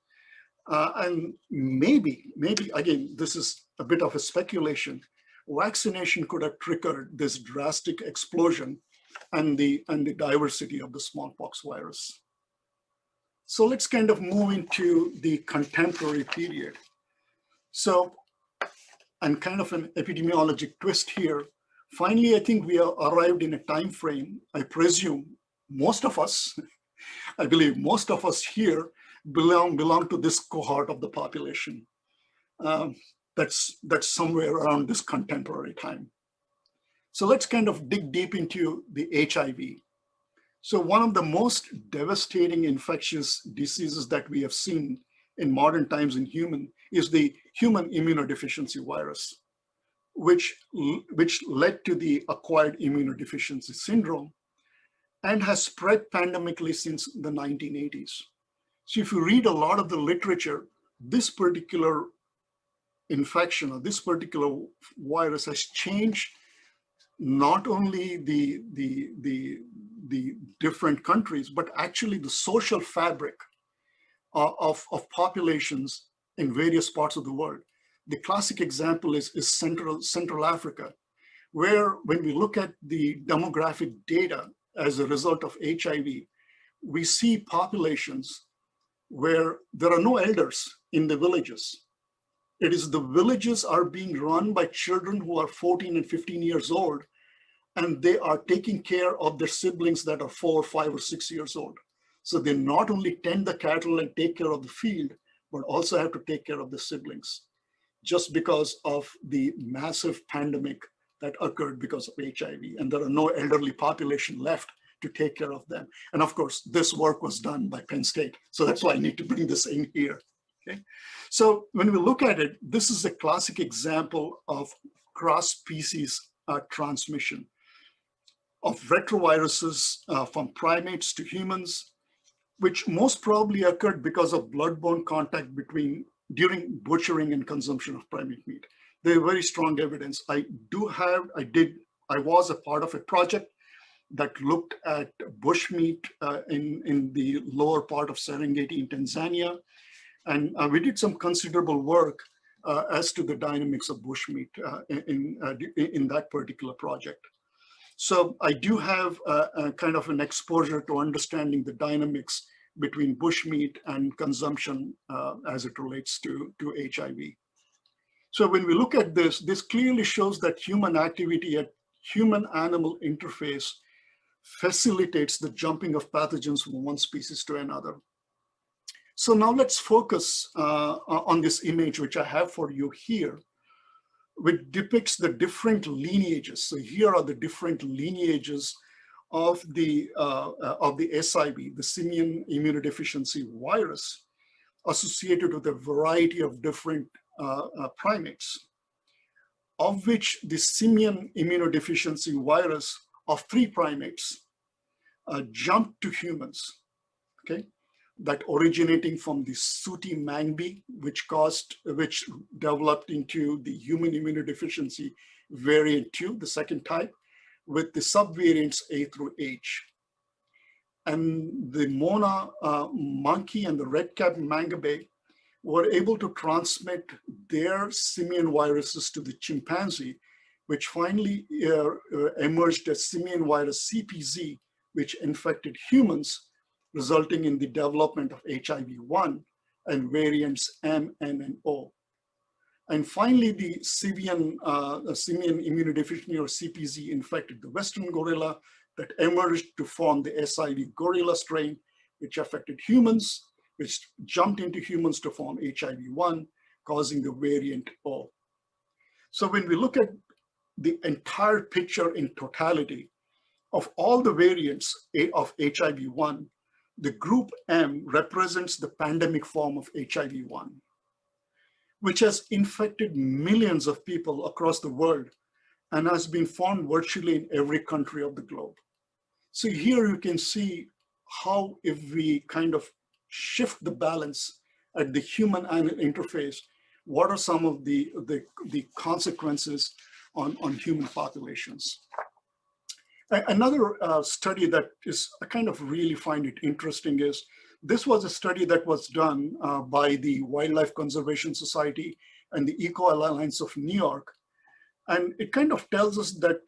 And maybe, again, this is a bit of a speculation, vaccination could have triggered this drastic explosion and the diversity of the smallpox virus. So let's kind of move into the contemporary period. So, and kind of an epidemiologic twist here. Finally, I think we are arrived in a time frame, I presume most of us, I believe most of us here belong to this cohort of the population. That's somewhere around this contemporary time. So let's kind of dig deep into the HIV. So one of the most devastating infectious diseases that we have seen in modern times in human is the human immunodeficiency virus, which led to the acquired immunodeficiency syndrome and has spread pandemically since the 1980s. So if you read a lot of the literature, this particular infection or this particular virus has changed not only the different countries, but actually the social fabric of populations in various parts of the world. The classic example is Central Africa, where when we look at the demographic data as a result of HIV, we see populations where there are no elders in the villages. It is the villages are being run by children who are 14 and 15 years old, and they are taking care of their siblings that are 4, 5, or 6 years old. So they not only tend the cattle and take care of the field, but also have to take care of the siblings, just because of the massive pandemic that occurred because of HIV. And there are no elderly population left to take care of them. And of course, this work was done by Penn State. So that's why I need to bring this in here. Okay. So when we look at it, this is a classic example of cross-species transmission of retroviruses from primates to humans, which most probably occurred because of bloodborne contact during butchering and consumption of primate meat. There is very strong evidence. I was a part of a project that looked at bushmeat in the lower part of Serengeti in Tanzania. And we did some considerable work as to the dynamics of bushmeat in that particular project. So I do have a kind of an exposure to understanding the dynamics between bushmeat and consumption as it relates to HIV. So when we look at this, this clearly shows that human activity at human-animal interface facilitates the jumping of pathogens from one species to another. So now let's focus on this image, which I have for you here, which depicts the different lineages. So here are the different lineages of the SIV, the simian immunodeficiency virus, associated with a variety of different primates, of which the simian immunodeficiency virus of 3 primates jumped to humans. Okay, that originating from the sooty mangbe, which developed into the human immunodeficiency variant 2, the second type, with the subvariants A through H. And the Mona monkey and the red-capped mangabe were able to transmit their simian viruses to the chimpanzee, which finally emerged as simian virus CPZ, which infected humans, resulting in the development of HIV-1 and variants M, N, and O. And finally, the simian immunodeficiency or CPZ infected the Western gorilla that emerged to form the SIV gorilla strain, which affected humans, which jumped into humans to form HIV-1, causing the variant O. So when we look at the entire picture in totality of all the variants of HIV-1, the group M represents the pandemic form of HIV-1, which has infected millions of people across the world and has been found virtually in every country of the globe. So here you can see how, if we kind of shift the balance at the human animal interface, what are some of the consequences on human populations. Another study that is, I kind of really find it interesting is, this was a study that was done by the Wildlife Conservation Society and the Eco Alliance of New York. And it kind of tells us that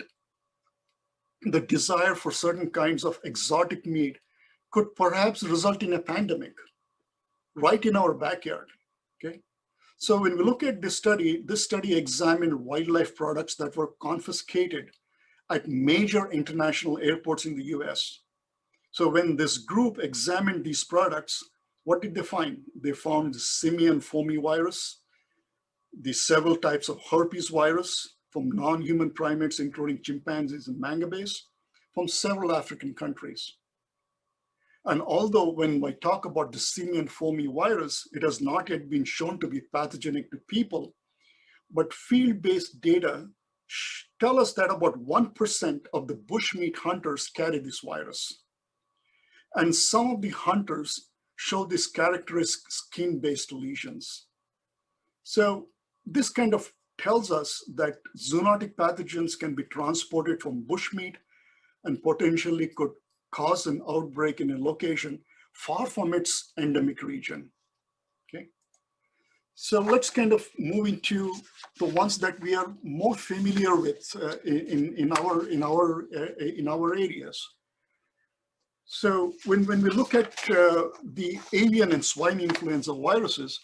the desire for certain kinds of exotic meat could perhaps result in a pandemic right in our backyard, okay? So when we look at this study examined wildlife products that were confiscated at major international airports in the US. So when this group examined these products, what did they find? They found the simian foamy-virus, the several types of herpes virus from non-human primates, including chimpanzees and mangabes, from several African countries. And although when I talk about the simian foamy-virus, it has not yet been shown to be pathogenic to people, but field-based data tell us that about 1% of the bushmeat hunters carry this virus. And some of the hunters show this characteristic skin-based lesions. So this kind of tells us that zoonotic pathogens can be transported from bushmeat and potentially could cause an outbreak in a location far from its endemic region, okay? So let's kind of move into the ones that we are more familiar with in our areas. So when we look at the avian and swine influenza viruses,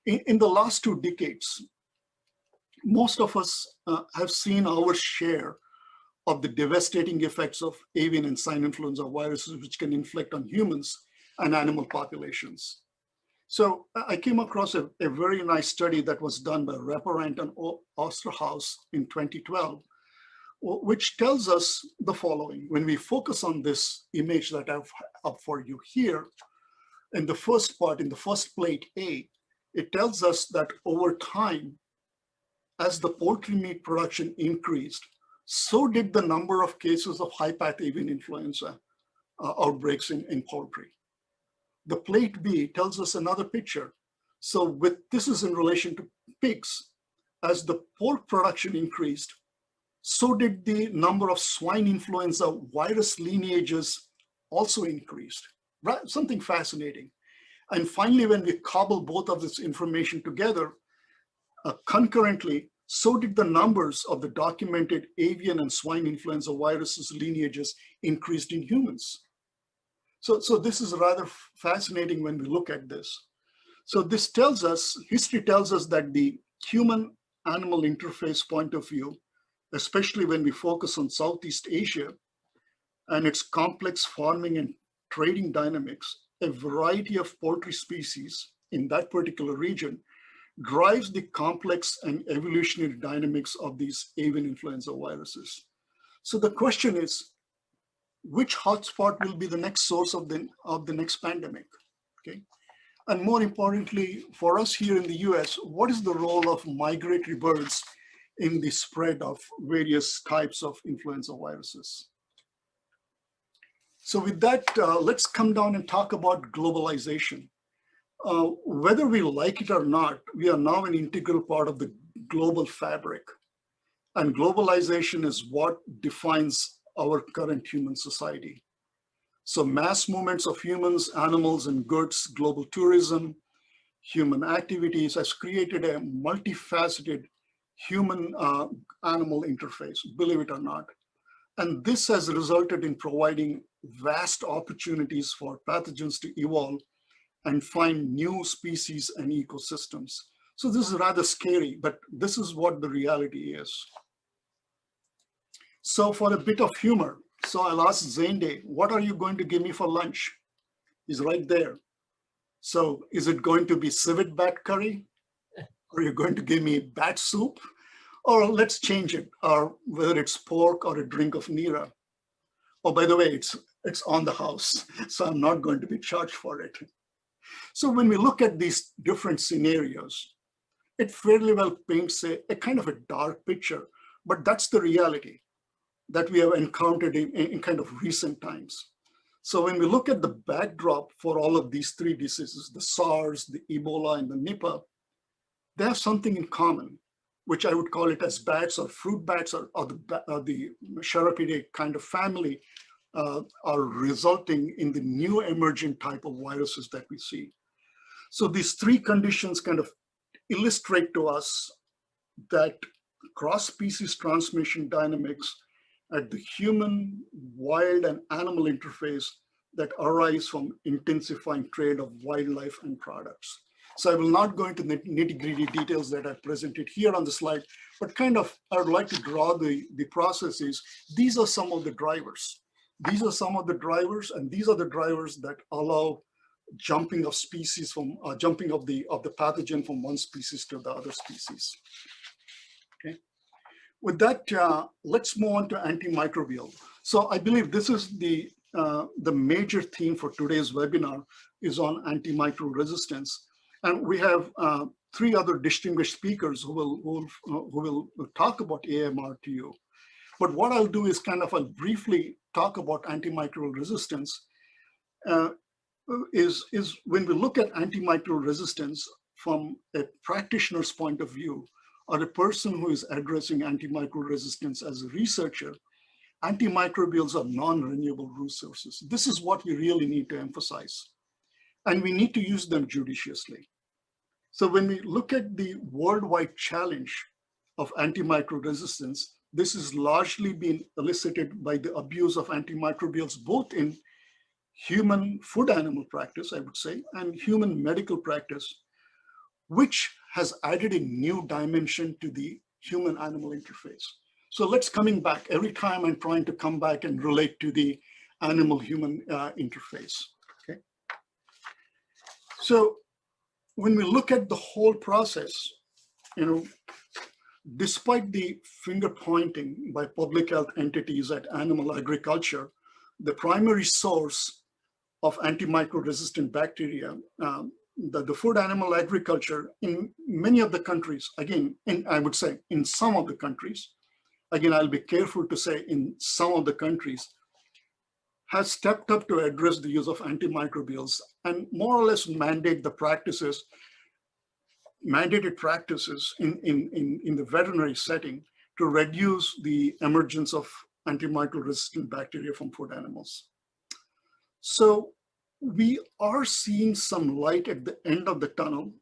in the last 2 decades, most of us have seen our share of the devastating effects of avian and swine influenza viruses, which can inflict on humans and animal populations. So I came across a very nice study that was done by Reparant and Osterhaus in 2012, which tells us the following. When we focus on this image that I have up for you here, in the first part, in the first plate A, it tells us that over time, as the poultry meat production increased, so did the number of cases of high-path avian influenza outbreaks in poultry. The plate B tells us another picture. So this is in relation to pigs. As the pork production increased, so did the number of swine influenza virus lineages also increased, right? Something fascinating. And finally, when we cobble both of this information together, concurrently, so did the numbers of the documented avian and swine influenza viruses lineages increased in humans. So this is rather fascinating when we look at this. So this tells us, history tells us that the human-animal interface point of view, especially when we focus on Southeast Asia and its complex farming and trading dynamics, a variety of poultry species in that particular region drives the complex and evolutionary dynamics of these avian influenza viruses. So the question is, which hotspot will be the next source of the next pandemic, okay? And more importantly, for us here in the US, what is the role of migratory birds in the spread of various types of influenza viruses? So with that, let's come down and talk about globalization. Whether we like it or not, we are now an integral part of the global fabric. And globalization is what defines our current human society. So mass movements of humans, animals, and goods, global tourism, human activities has created a multifaceted human-animal interface, believe it or not. And this has resulted in providing vast opportunities for pathogens to evolve and find new species and ecosystems. So this is rather scary, but this is what the reality is. So for a bit of humor, so I'll ask Zainde, what are you going to give me for lunch? He's right there. So is it going to be civet bat curry? Are you going to give me bat soup? Or let's change it, or whether it's pork or a drink of Nira. Oh, by the way, it's on the house, so I'm not going to be charged for it. So when we look at these different scenarios, it fairly well paints a kind of a dark picture, but that's the reality that we have encountered in kind of recent times. So when we look at the backdrop for all of these three diseases, the SARS, the Ebola, and the Nipah, they have something in common, which I would call it as bats or fruit bats or the Sharapeidae kind of family are resulting in the new emergent type of viruses that we see. So these three conditions kind of illustrate to us that cross-species transmission dynamics at the human, wild, and animal interface that arise from intensifying trade of wildlife and products. So I will not go into the nitty-gritty details that I presented here on the slide, but kind of I would like to draw the processes. These are some of the drivers. These are some of the drivers, and these are the drivers that allow jumping of species from jumping of the pathogen from one species to the other species. Okay. With that, let's move on to antimicrobial. So I believe this is the major theme for today's webinar is on antimicrobial resistance. And we have three other distinguished speakers who will talk about AMR to you. But what I'll do is I'll briefly talk about antimicrobial resistance. Is when we look at antimicrobial resistance from a practitioner's point of view, or a person who is addressing antimicrobial resistance as a researcher, antimicrobials are non-renewable resources. This is what we really need to emphasize. And we need to use them judiciously. So when we look at the worldwide challenge of antimicrobial resistance, this is largely been elicited by the abuse of antimicrobials, both in human food animal practice, I would say, and human medical practice, which has added a new dimension to the human animal interface. So let's coming back, every time I'm trying to come back and relate to the animal human interface, okay? So when we look at the whole process, despite the finger pointing by public health entities at animal agriculture, the primary source of antimicrobial resistant bacteria, the food animal agriculture in many of the countries, again, I would say in some of the countries, again, I'll be careful to say in some of the countries, has stepped up to address the use of antimicrobials and more or less mandated practices in the veterinary setting to reduce the emergence of antimicrobial resistant bacteria from food animals. So we are seeing some light at the end of the tunnel.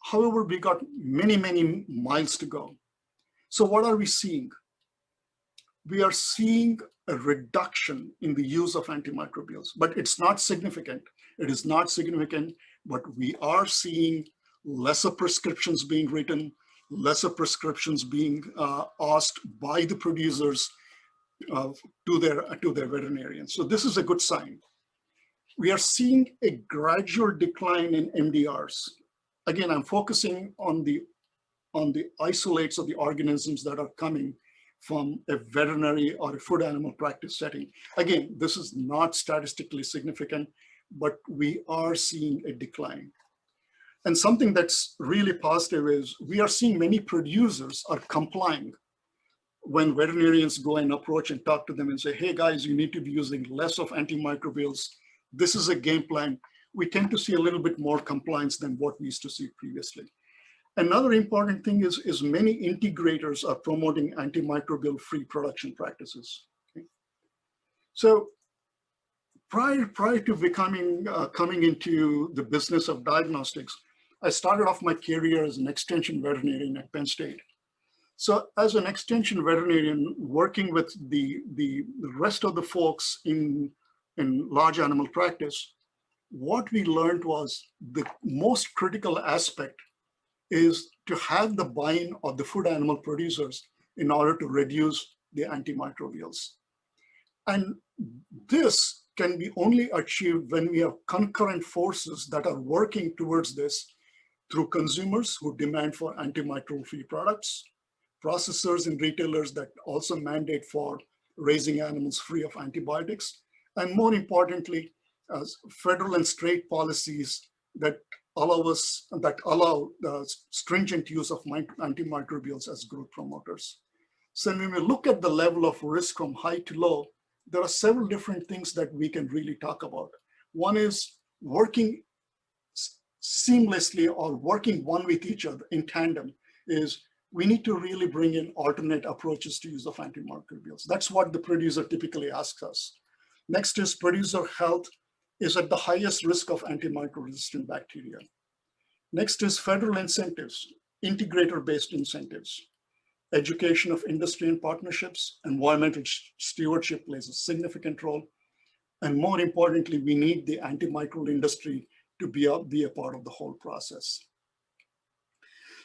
However, we got many, many miles to go. So what are we seeing? We are seeing a reduction in the use of antimicrobials, but it's not significant. It is not significant, but we are seeing lesser prescriptions being written, lesser prescriptions being asked by the producers to their veterinarians. So this is a good sign. We are seeing a gradual decline in MDRs. Again, I'm focusing on the isolates of the organisms that are coming from a veterinary or a food animal practice setting. Again, this is not statistically significant, but we are seeing a decline. And something that's really positive is we are seeing many producers are complying when veterinarians go and approach and talk to them and say, hey guys, you need to be using less of antimicrobials. This is a game plan. We tend to see a little bit more compliance than what we used to see previously. Another important thing is many integrators are promoting antimicrobial free production practices. Okay? So prior to becoming, coming into the business of diagnostics, I started off my career as an extension veterinarian at Penn State. So as an extension veterinarian working with the rest of the folks in large animal practice, what we learned was the most critical aspect is to have the buy-in of the food animal producers in order to reduce the antimicrobials. And this can be only achieved when we have concurrent forces that are working towards this through consumers who demand for antimicrobial-free products, processors and retailers that also mandate for raising animals free of antibiotics, and more importantly, federal and state policies that allow stringent use of antimicrobials as growth promoters. So when we look at the level of risk from high to low, there are several different things that we can really talk about. One is working seamlessly or working one with each other in tandem is we need to really bring in alternate approaches to use of antimicrobials. That's what the producer typically asks us. Next is producer health is at the highest risk of antimicroresistant bacteria. Next is federal incentives, integrator-based incentives. Education of industry and partnerships, environmental stewardship plays a significant role. And more importantly, we need the antimicrobial industry to be a part of the whole process.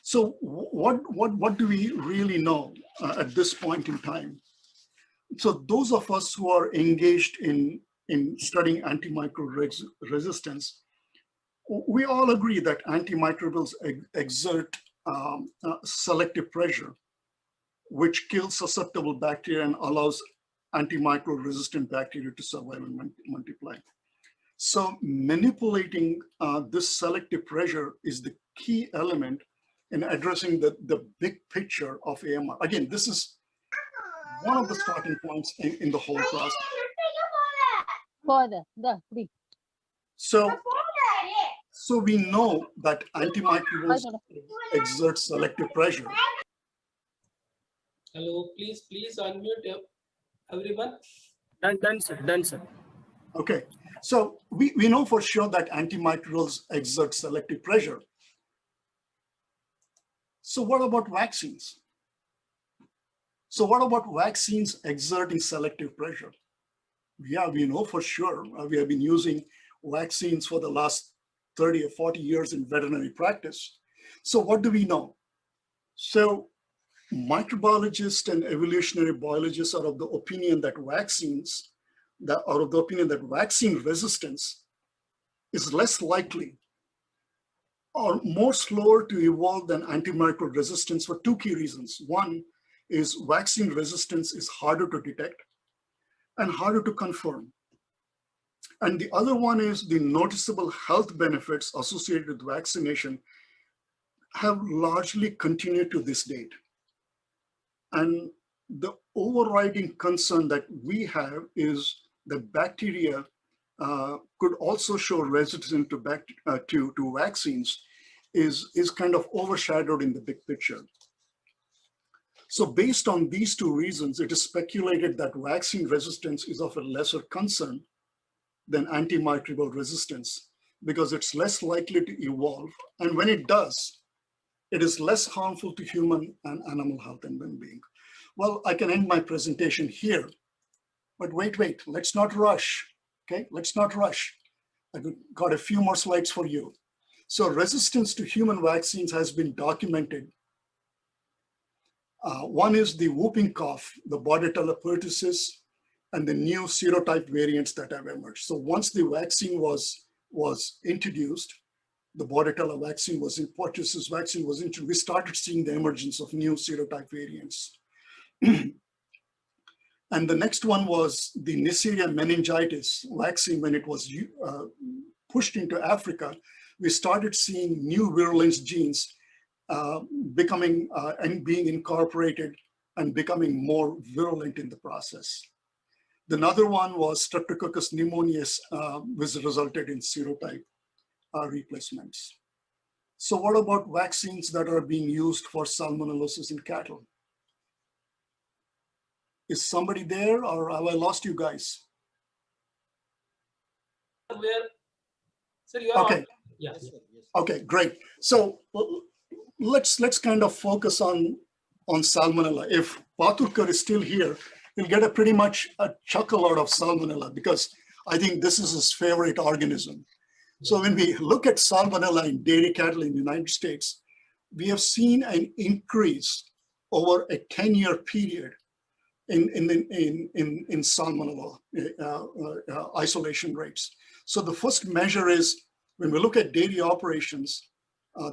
So what do we really know at this point in time? So those of us who are engaged in studying antimicrobial resistance, we all agree that antimicrobials exert selective pressure, which kills susceptible bacteria and allows antimicrobial resistant bacteria to survive and multiply. So manipulating this selective pressure is the key element in addressing the big picture of AMR. Again, this is one of the starting points in the whole process. So we know that antimicrobials exert selective pressure. Hello, please unmute everyone. Done, sir. Okay, so we know for sure that antimicrobials exert selective pressure. So what about vaccines? So what about vaccines exerting selective pressure? Yeah, we know for sure. We have been using vaccines for the last 30 or 40 years in veterinary practice. So what do we know? So microbiologists and evolutionary biologists are of the opinion that vaccine resistance is less likely or more slower to evolve than antimicrobial resistance for two key reasons. One is vaccine resistance is harder to detect and harder to confirm. And the other one is the noticeable health benefits associated with vaccination have largely continued to this date. And the overriding concern that we have is that bacteria could also show resistance to vaccines is kind of overshadowed in the big picture. So based on these two reasons, it is speculated that vaccine resistance is of a lesser concern than antimicrobial resistance because it's less likely to evolve. And when it does, it is less harmful to human and animal health and well-being. Well, I can end my presentation here, but wait, let's not rush, okay? Let's not rush. I've got a few more slides for you. So resistance to human vaccines has been documented. One is the whooping cough, the Bordetella pertussis, and the new serotype variants that have emerged. So once the vaccine was introduced, the Bordetella vaccine pertussis vaccine was introduced, we started seeing the emergence of new serotype variants. And the next one was the Neisseria meningitis vaccine. When it was pushed into Africa, we started seeing new virulence genes becoming and being incorporated and becoming more virulent in the process. Another one was Streptococcus pneumoniae, which resulted in serotype replacements. So what about vaccines that are being used for salmonellosis in cattle? Is somebody there, or have I lost you guys? Where, sir, you are Okay. on. Yes. Yes, sir. Yes. Okay, great. So let's kind of focus on salmonella. If Paturkar is still here, he'll get pretty much a chuckle out of salmonella because I think this is his favorite organism. So when we look at salmonella in dairy cattle in the United States, we have seen an increase over a 10-year period in salmonella isolation rates. So the first measure is when we look at dairy operations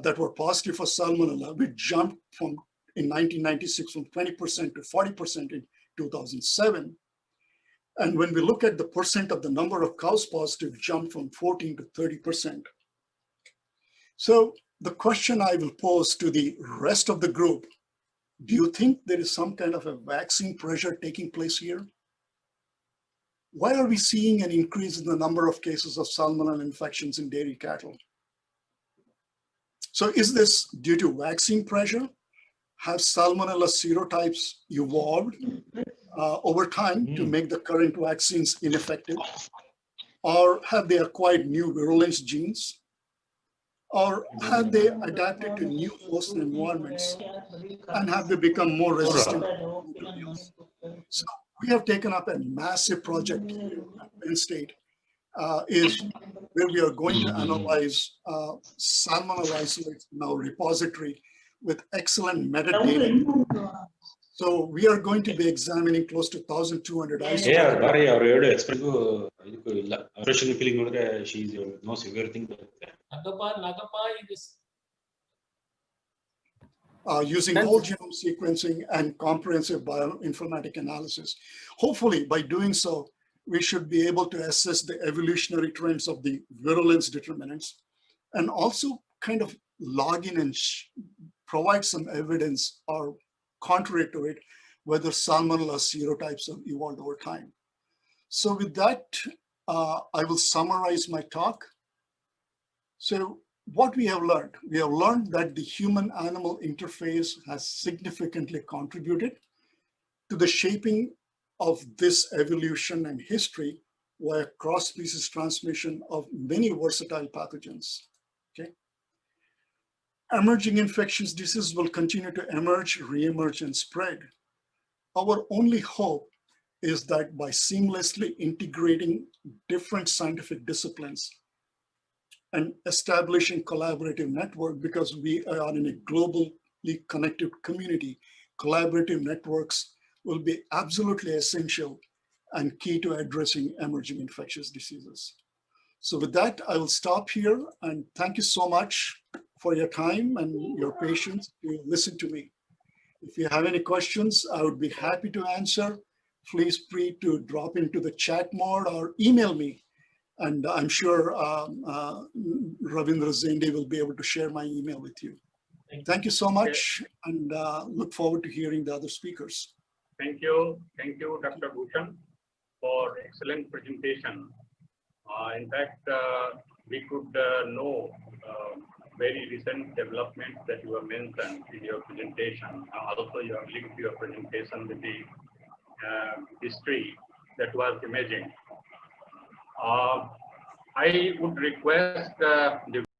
that were positive for salmonella, we jumped from in 1996 from 20% to 40% in 2007. And when we look at the percent of the number of cows positive, jumped from 14 to 30%. So the question I will pose to the rest of the group, do you think there is some kind of a vaccine pressure taking place here? Why are we seeing an increase in the number of cases of salmonella infections in dairy cattle? So is this due to vaccine pressure? Have salmonella serotypes evolved over time to make the current vaccines ineffective? Or have they acquired new virulence genes? Or have they adapted to new host environments and have they become more resistant to microbes? So we have taken up a massive project here at Penn State, is where we are going to analyze salmonella isolates in our repository with excellent metadata. So we are going to be examining close to 1,200 isolates. Yeah, Barry, our expression feeling she knows everything. Nagapa is Using whole genome sequencing and comprehensive bioinformatic analysis. Hopefully, by doing so, we should be able to assess the evolutionary trends of the virulence determinants and also kind of log in and provide some evidence or contrary to it, whether salmonella serotypes have evolved over time. So with that, I will summarize my talk. So what we have learned that the human-animal interface has significantly contributed to the shaping of this evolution and history via cross-species transmission of many versatile pathogens. Okay. Emerging infectious diseases will continue to emerge, re-emerge, and spread. Our only hope is that by seamlessly integrating different scientific disciplines and establishing collaborative network, because we are in a globally connected community, collaborative networks will be absolutely essential and key to addressing emerging infectious diseases. So with that, I will stop here and thank you so much for your time and your patience to listen to me. If you have any questions, I would be happy to answer. Please free to drop into the chat mode or email me. And I'm sure Ravindra Zende will be able to share my email with you. Thank you so much, and look forward to hearing the other speakers. Thank you, Dr. Bhushan, for excellent presentation. In fact, we could know very recent developments that you have mentioned in your presentation. Also, you have linked your presentation with the history that was emerging. I would request the